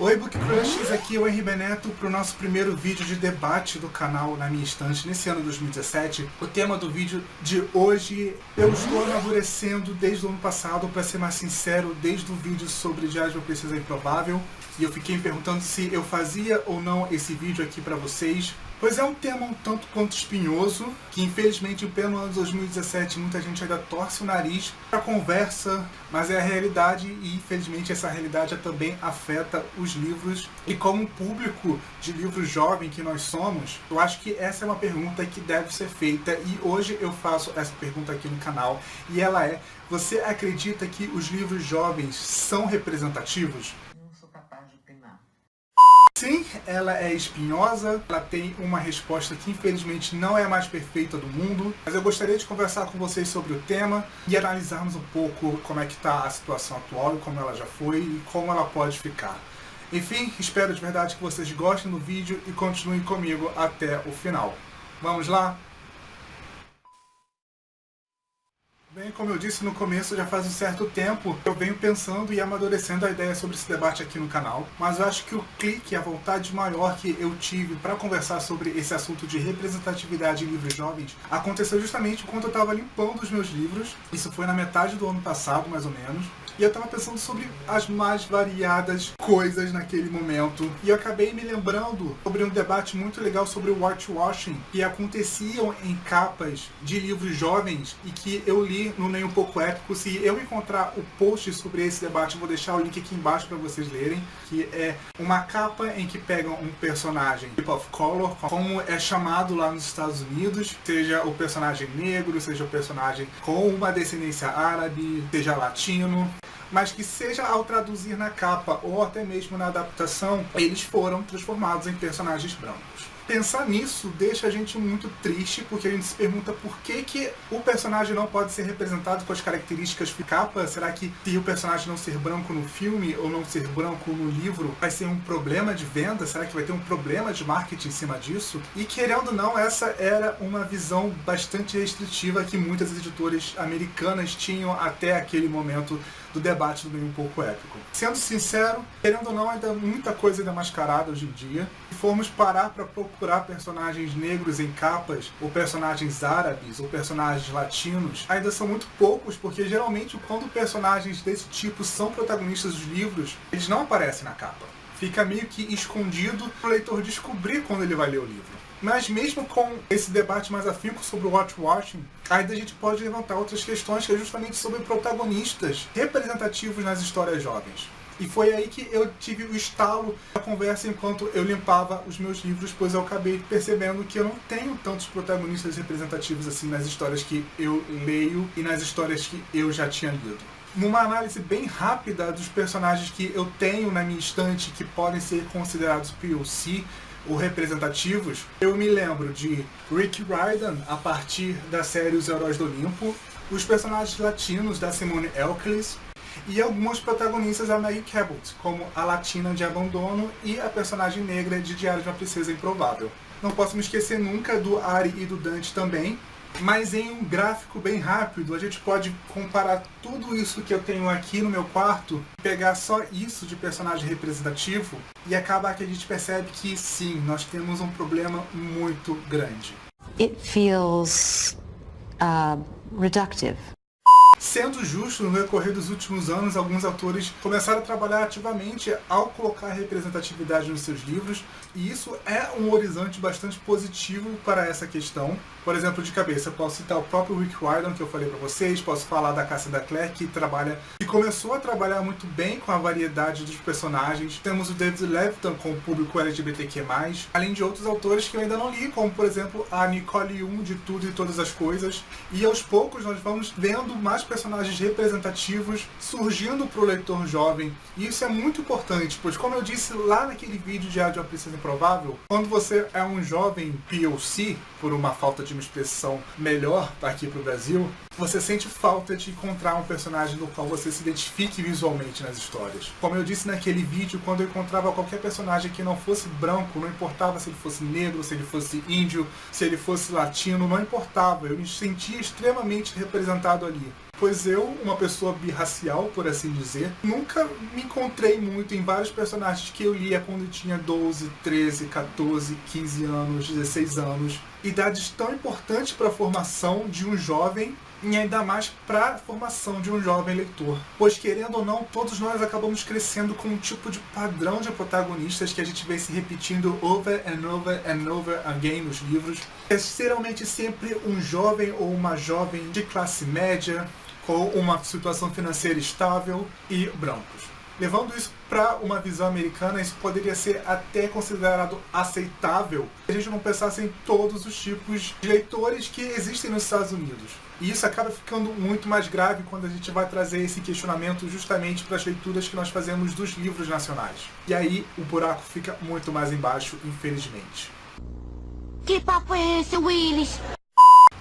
Oi Book Crushers, aqui é o Henry Beneto para o nosso primeiro vídeo de debate do canal Na Minha Estante nesse ano 2017. O tema do vídeo de hoje, eu estou amadurecendo desde o ano passado, para ser mais sincero, desde o vídeo sobre Diário de uma Princesa Improvável, e eu fiquei me perguntando se eu fazia ou não esse vídeo aqui para vocês. Pois é um tema um tanto quanto espinhoso, que infelizmente em pleno ano de 2017 muita gente ainda torce o nariz para a conversa, mas é a realidade e infelizmente essa realidade também afeta os livros. E como público de livros jovem que nós somos, eu acho que essa é uma pergunta que deve ser feita e hoje eu faço essa pergunta aqui no canal e ela é: você acredita que os livros jovens são representativos? Sim, ela é espinhosa, ela tem uma resposta que infelizmente não é a mais perfeita do mundo, mas eu gostaria de conversar com vocês sobre o tema e analisarmos um pouco como é que está a situação atual e como ela já foi e como ela pode ficar. Enfim, espero de verdade que vocês gostem do vídeo e continuem comigo até o final. Vamos lá? Bem, como eu disse no começo, já faz um certo tempo eu venho pensando e amadurecendo a ideia sobre esse debate aqui no canal, mas eu acho que o clique, a vontade maior que eu tive para conversar sobre esse assunto de representatividade em livros jovens aconteceu justamente enquanto eu estava limpando os meus livros. Isso foi na metade do ano passado, mais ou menos. E eu estava pensando sobre as mais variadas coisas naquele momento. E eu acabei me lembrando sobre um debate muito legal sobre o whitewashing que aconteciam em capas de livros jovens e que eu li no Nem Um Pouco Épico. Se eu encontrar o post sobre esse debate, eu vou deixar o link aqui embaixo para vocês lerem. Que é uma capa em que pegam um personagem of color, como é chamado lá nos Estados Unidos, seja o personagem negro, seja o personagem com uma descendência árabe, seja latino, mas que seja ao traduzir na capa ou até mesmo na adaptação, eles foram transformados em personagens brancos. Pensar nisso deixa a gente muito triste, porque a gente se pergunta por que o personagem não pode ser representado com as características de capa. Será que se o personagem não ser branco no filme ou não ser branco no livro, vai ser um problema de venda? Será que vai ter um problema de marketing em cima disso? E querendo ou não, essa era uma visão bastante restritiva que muitas editoras americanas tinham até aquele momento do debate do Nem Um Pouco Épico. Sendo sincero, querendo ou não, ainda muita coisa ainda mascarada hoje em dia. Se formos parar para procurar personagens negros em capas, ou personagens árabes, ou personagens latinos, ainda são muito poucos, porque geralmente quando personagens desse tipo são protagonistas dos livros, eles não aparecem na capa. Fica meio que escondido para o leitor descobrir quando ele vai ler o livro. Mas mesmo com esse debate mais afinco sobre o whitewashing, ainda a gente pode levantar outras questões que é justamente sobre protagonistas representativos nas histórias jovens. E foi aí que eu tive o estalo da conversa enquanto eu limpava os meus livros, pois eu acabei percebendo que eu não tenho tantos protagonistas representativos assim nas histórias que eu leio e nas histórias que eu já tinha lido. Numa análise bem rápida dos personagens que eu tenho na minha estante que podem ser considerados POC, ou representativos, eu me lembro de Rick Riordan a partir da série Os Heróis do Olimpo, os personagens latinos da Simone Elclis e alguns protagonistas da Maggie Cabot, como a Latina de Abandono e a personagem negra de Diário de uma Princesa Improvável. Não posso me esquecer nunca do Ari e do Dante também, mas em um gráfico bem rápido a gente pode comparar tudo isso que eu tenho aqui no meu quarto, pegar só isso de personagem representativo e acabar que a gente percebe que sim, nós temos um problema muito grande. It feels reductive. Sendo justo, no decorrer dos últimos anos, alguns autores começaram a trabalhar ativamente ao colocar representatividade nos seus livros, e isso é um horizonte bastante positivo para essa questão. Por exemplo, de cabeça, eu posso citar o próprio Rick Riordan, que eu falei para vocês, posso falar da Cassandra Clare, que começou a trabalhar muito bem com a variedade dos personagens. Temos o David Levitan com o público LGBTQ+, além de outros autores que eu ainda não li, como, por exemplo, a Nicole Yoon, de Tudo e Todas as Coisas. E aos poucos nós vamos vendo mais personagens representativos surgindo para o leitor jovem. E isso é muito importante, pois como eu disse lá naquele vídeo de Diário de uma Princesa Improvável, quando você é um jovem POC, por uma falta de uma expressão melhor aqui para o Brasil, você sente falta de encontrar um personagem no qual você se identifique visualmente nas histórias. Como eu disse naquele vídeo, quando eu encontrava qualquer personagem que não fosse branco, não importava se ele fosse negro, se ele fosse índio, se ele fosse latino, não importava, eu me sentia extremamente representado ali. pois eu, uma pessoa birracial, por assim dizer, nunca me encontrei muito em vários personagens que eu lia quando eu tinha 12, 13, 14, 15 anos, 16 anos. Idades tão importantes para a formação de um jovem e ainda mais para a formação de um jovem leitor. Pois, querendo ou não, todos nós acabamos crescendo com um tipo de padrão de protagonistas que a gente vê se repetindo over and over and over again nos livros. É geralmente sempre um jovem ou uma jovem de classe média, com uma situação financeira estável e brancos. Levando isso para uma visão americana, isso poderia ser até considerado aceitável se a gente não pensasse em todos os tipos de leitores que existem nos Estados Unidos. E isso acaba ficando muito mais grave quando a gente vai trazer esse questionamento justamente para as leituras que nós fazemos dos livros nacionais. E aí o buraco fica muito mais embaixo, infelizmente. Que papo é esse, Willis?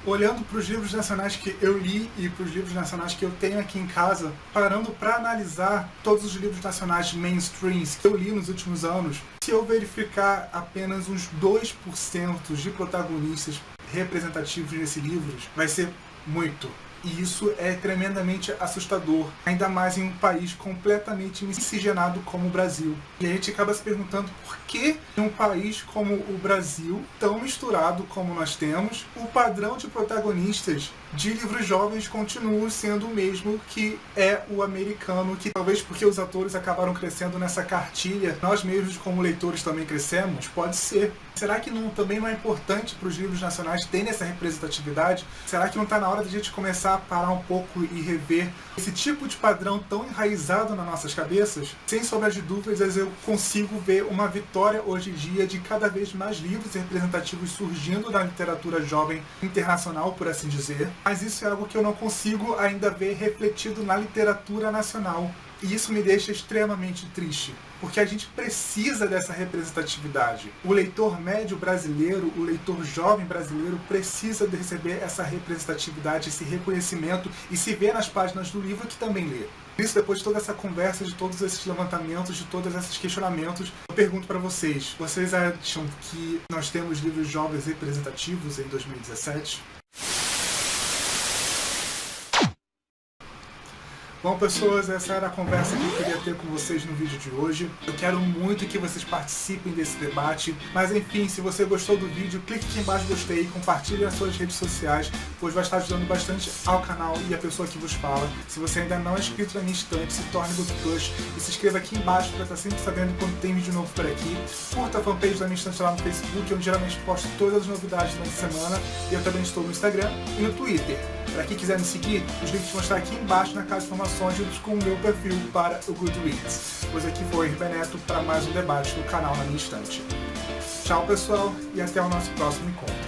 Olhando para os livros nacionais que eu li e para os livros nacionais que eu tenho aqui em casa, parando para analisar todos os livros nacionais mainstreams que eu li nos últimos anos, se eu verificar apenas uns 2% de protagonistas representativos nesses livros, vai ser muito. E isso é tremendamente assustador, ainda mais em um país completamente miscigenado como o Brasil. E a gente acaba se perguntando por que em um país como o Brasil, tão misturado como nós temos, o padrão de protagonistas de livros jovens continua sendo o mesmo que é o americano, que talvez porque os atores acabaram crescendo nessa cartilha, nós mesmos como leitores também crescemos, pode ser. Será que também não é importante para os livros nacionais terem essa representatividade? Será que não está na hora de a gente começar a parar um pouco e rever esse tipo de padrão tão enraizado nas nossas cabeças? Sem sombra de dúvidas, eu consigo ver uma vitória hoje em dia de cada vez mais livros representativos surgindo na literatura jovem internacional, por assim dizer. Mas isso é algo que eu não consigo ainda ver refletido na literatura nacional. E isso me deixa extremamente triste, porque a gente precisa dessa representatividade. O leitor médio brasileiro, o leitor jovem brasileiro precisa de receber essa representatividade, esse reconhecimento e se ver nas páginas do livro que também lê. Por isso, depois de toda essa conversa, de todos esses levantamentos, de todos esses questionamentos, eu pergunto para vocês, vocês acham que nós temos livros jovens representativos em 2017? Bom, pessoas, essa era a conversa que eu queria ter com vocês no vídeo de hoje. Eu quero muito que vocês participem desse debate, mas enfim, se você gostou do vídeo, clique aqui embaixo no gostei, compartilhe nas suas redes sociais, pois vai estar ajudando bastante ao canal e a pessoa que vos fala. Se você ainda não é inscrito na minha estante, se torne Book Crush e se inscreva aqui embaixo para estar sempre sabendo quando tem vídeo novo por aqui. Curta a fanpage da minha estante lá no Facebook, onde geralmente posto todas as novidades durante a semana, e eu também estou no Instagram e no Twitter. Para quem quiser me seguir, os links vão estar aqui embaixo na caixa de informações juntos com o meu perfil para o Goodreads. Pois aqui foi Ribe Neto para mais um debate no canal Na Minha Estante. Tchau, pessoal, e até o nosso próximo encontro.